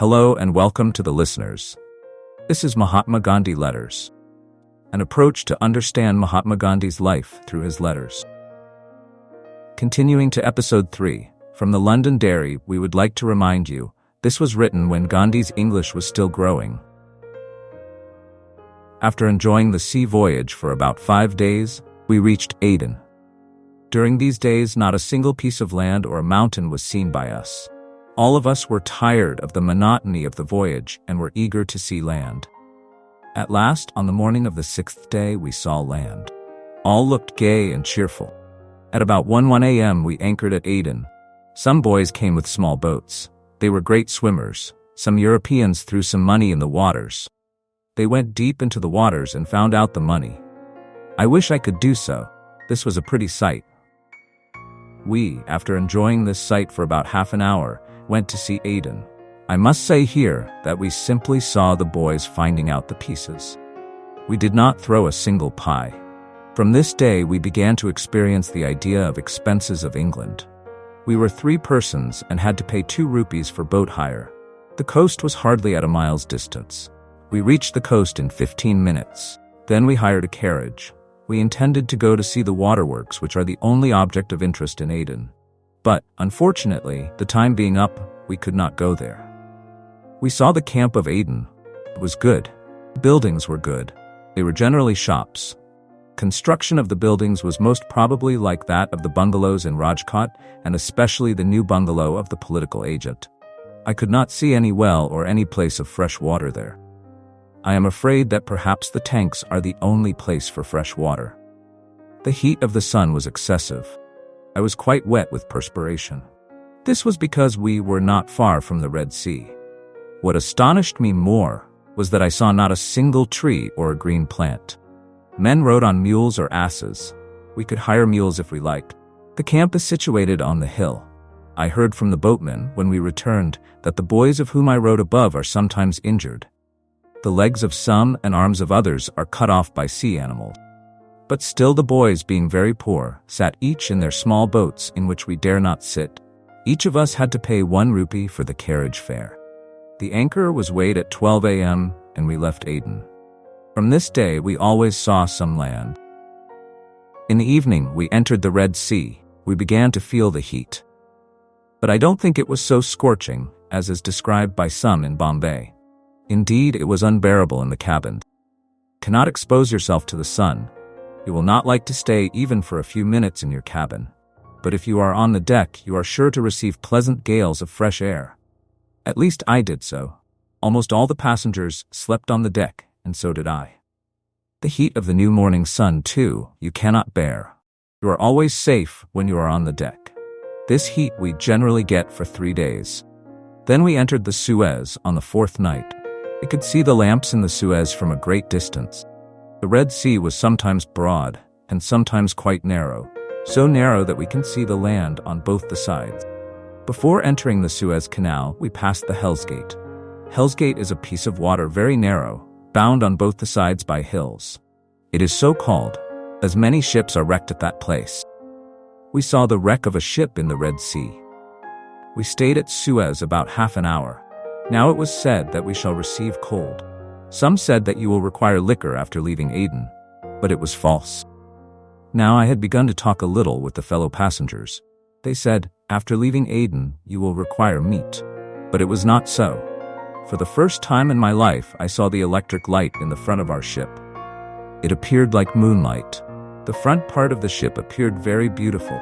Hello and welcome to the listeners. This is Mahatma Gandhi Letters, an approach to understand Mahatma Gandhi's life through his letters. Continuing to episode 3, from the London Dairy, we would like to remind you, this was written when Gandhi's English was still growing. After enjoying the sea voyage for about 5 days, we reached Aden. During these days, not a single piece of land or a mountain was seen by us. All of us were tired of the monotony of the voyage and were eager to see land. At last, on the morning of the 6th day, we saw land. All looked gay and cheerful. At about 1 a.m., we anchored at Aden. Some boys came with small boats. They were great swimmers. Some Europeans threw some money in the waters. They went deep into the waters and found out the money. I wish I could do so. This was a pretty sight. We, after enjoying this sight for about half an hour, went to see Aden. I must say here that we simply saw the boys finding out the pieces. We did not throw a single pie. From this day we began to experience the idea of expenses of England. We were 3 persons and had to pay 2 rupees for boat hire. The coast was hardly at a mile's distance. We reached the coast in 15 minutes. Then we hired a carriage. We intended to go to see the waterworks, which are the only object of interest in Aden. But, unfortunately, the time being up, we could not go there. We saw the camp of Aden. It was good. The buildings were good. They were generally shops. Construction of the buildings was most probably like that of the bungalows in Rajkot, and especially the new bungalow of the political agent. I could not see any well or any place of fresh water there. I am afraid that perhaps the tanks are the only place for fresh water. The heat of the sun was excessive. I was quite wet with perspiration. This was because we were not far from the Red Sea. What astonished me more was that I saw not a single tree or a green plant. Men rode on mules or asses. We could hire mules if we liked. The camp is situated on the hill. I heard from the boatmen when we returned that the boys of whom I wrote above are sometimes injured. The legs of some and arms of others are cut off by sea animals. But still the boys, being very poor, sat each in their small boats in which we dare not sit. Each of us had to pay 1 rupee for the carriage fare. The anchor was weighed at 12 a.m. and we left Aden. From this day we always saw some land. In the evening we entered the Red Sea. We began to feel the heat. But I don't think it was so scorching as is described by some in Bombay. Indeed, it was unbearable in the cabin. Cannot expose yourself to the sun. You will not like to stay even for a few minutes in your cabin. But if you are on the deck, you are sure to receive pleasant gales of fresh air. At least I did so. Almost all the passengers slept on the deck, and so did I. The heat of the new morning sun, too, you cannot bear. You are always safe when you are on the deck. This heat we generally get for 3 days. Then we entered the Suez on the 4th night. We could see the lamps in the Suez from a great distance. The Red Sea was sometimes broad and sometimes quite narrow, so narrow that we can see the land on both the sides. Before entering the Suez Canal, we passed the Hell's Gate. Hell's Gate is a piece of water very narrow, bound on both the sides by hills. It is so called, as many ships are wrecked at that place. We saw the wreck of a ship in the Red Sea. We stayed at Suez about half an hour. Now it was said that we shall receive cold. Some said that you will require liquor after leaving Aden, but it was false. Now I had begun to talk a little with the fellow passengers. They said, after leaving Aden, you will require meat. But it was not so. For the first time in my life, I saw the electric light in the front of our ship. It appeared like moonlight. The front part of the ship appeared very beautiful.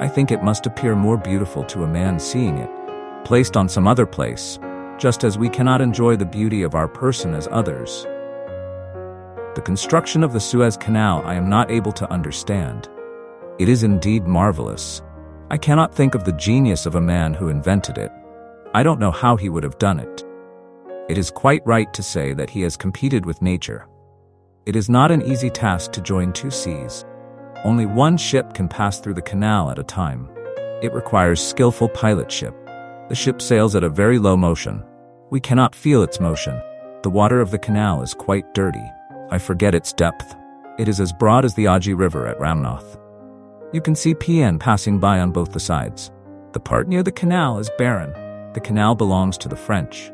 I think it must appear more beautiful to a man seeing it, placed on some other place, just as we cannot enjoy the beauty of our person as others. The construction of the Suez Canal I am not able to understand. It is indeed marvelous. I cannot think of the genius of a man who invented it. I don't know how he would have done it. It is quite right to say that he has competed with nature. It is not an easy task to join 2 seas. Only 1 ship can pass through the canal at a time. It requires skillful pilotship. The ship sails at a very low motion. We cannot feel its motion. The water of the canal is quite dirty. I forget its depth. It is as broad as the Aji River at Ramnath. You can see PN passing by on both the sides. The part near the canal is barren. The canal belongs to the French.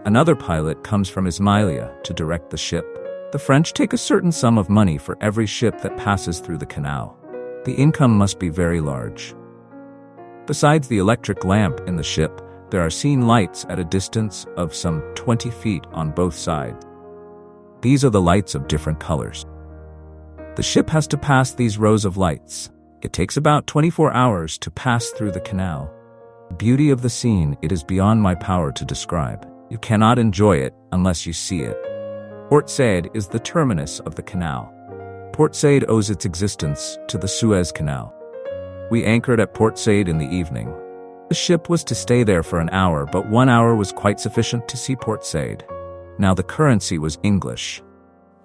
Another pilot comes from Ismailia to direct the ship. The French take a certain sum of money for every ship that passes through the canal. The income must be very large. Besides the electric lamp in the ship, there are seen lights at a distance of some 20 feet on both sides. These are the lights of different colors. The ship has to pass these rows of lights. It takes about 24 hours to pass through the canal. The beauty of the scene, it is beyond my power to describe. You cannot enjoy it unless you see it. Port Said is the terminus of the canal. Port Said owes its existence to the Suez Canal. We anchored at Port Said in the evening. The ship was to stay there for an hour, but 1 hour was quite sufficient to see Port Said. Now the currency was English.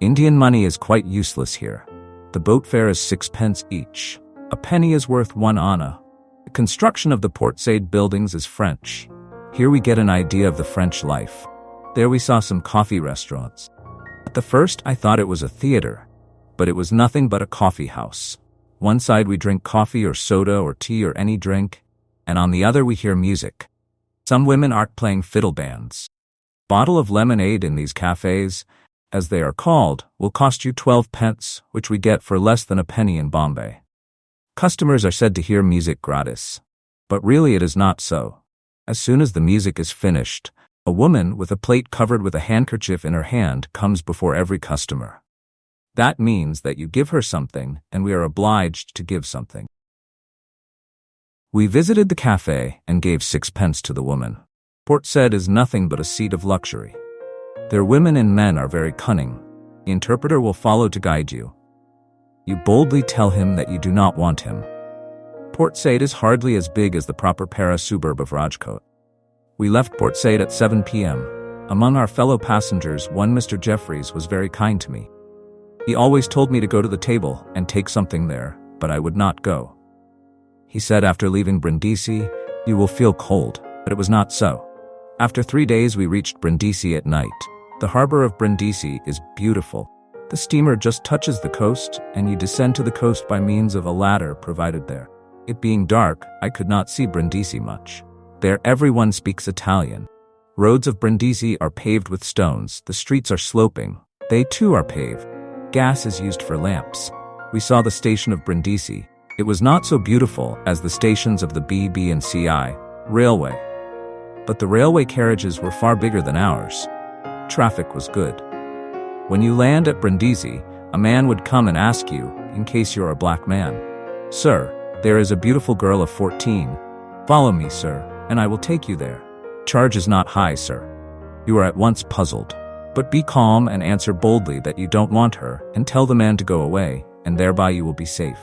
Indian money is quite useless here. The boat fare is 6 pence each. A penny is worth 1 anna. The construction of the Port Said buildings is French. Here we get an idea of the French life. There we saw some coffee restaurants. At the first I thought it was a theater, but it was nothing but a coffee house. One side we drink coffee or soda or tea or any drink, and on the other we hear music. Some women are playing fiddle bands. Bottle of lemonade in these cafes, as they are called, will cost you 12 pence, which we get for less than a penny in Bombay. Customers are said to hear music gratis, but really it is not so. As soon as the music is finished, a woman with a plate covered with a handkerchief in her hand comes before every customer. That means that you give her something, and we are obliged to give something. We visited the cafe and gave 6 pence to the woman. Port Said is nothing but a seat of luxury. Their women and men are very cunning. The interpreter will follow to guide you. You boldly tell him that you do not want him. Port Said is hardly as big as the proper Para suburb of Rajkot. We left Port Said at 7 p.m. Among our fellow passengers, one Mr. Jeffries was very kind to me. He always told me to go to the table and take something there, but I would not go. He said after leaving Brindisi, you will feel cold, but it was not so. After 3 days we reached Brindisi at night. The harbor of Brindisi is beautiful. The steamer just touches the coast, and you descend to the coast by means of a ladder provided there. It being dark, I could not see Brindisi much. There everyone speaks Italian. Roads of Brindisi are paved with stones. The streets are sloping. They too are paved. Gas is used for lamps. We saw the station of Brindisi. It was not so beautiful as the stations of the BB and CI railway. But the railway carriages were far bigger than ours. Traffic was good. When you land at Brindisi, a man would come and ask you, in case you're a black man, "Sir, there is a beautiful girl of 14. Follow me, sir, and I will take you there. Charge is not high, sir." You are at once puzzled. But be calm and answer boldly that you don't want her, and tell the man to go away, and thereby you will be safe.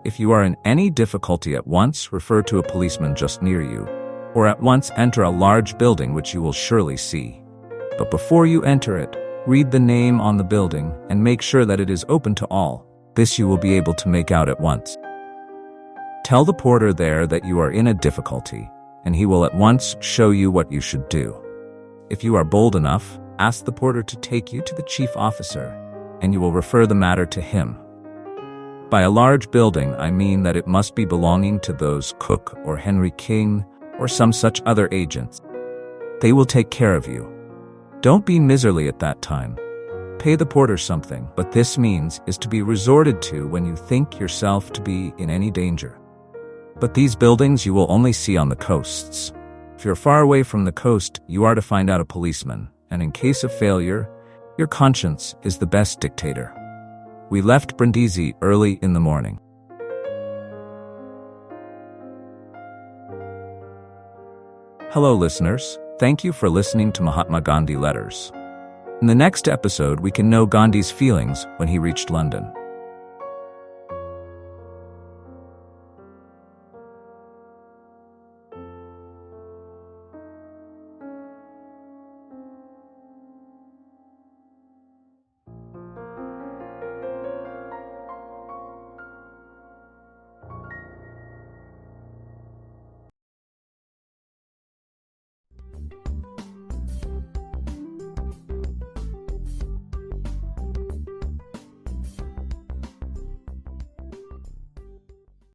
If you are in any difficulty at once, refer to a policeman just near you, or at once enter a large building which you will surely see. But before you enter it, read the name on the building and make sure that it is open to all. This you will be able to make out at once. Tell the porter there that you are in a difficulty, and he will at once show you what you should do. If you are bold enough, ask the porter to take you to the chief officer, and you will refer the matter to him. By a large building, I mean that it must be belonging to those Cook or Henry King or some such other agents. They will take care of you. Don't be miserly at that time. Pay the porter something, but this means is to be resorted to when you think yourself to be in any danger. But these buildings you will only see on the coasts. If you're far away from the coast, you are to find out a policeman, and in case of failure, your conscience is the best dictator. We left Brindisi early in the morning. Hello listeners, thank you for listening to Mahatma Gandhi Letters. In the next episode, we can know Gandhi's feelings when he reached London.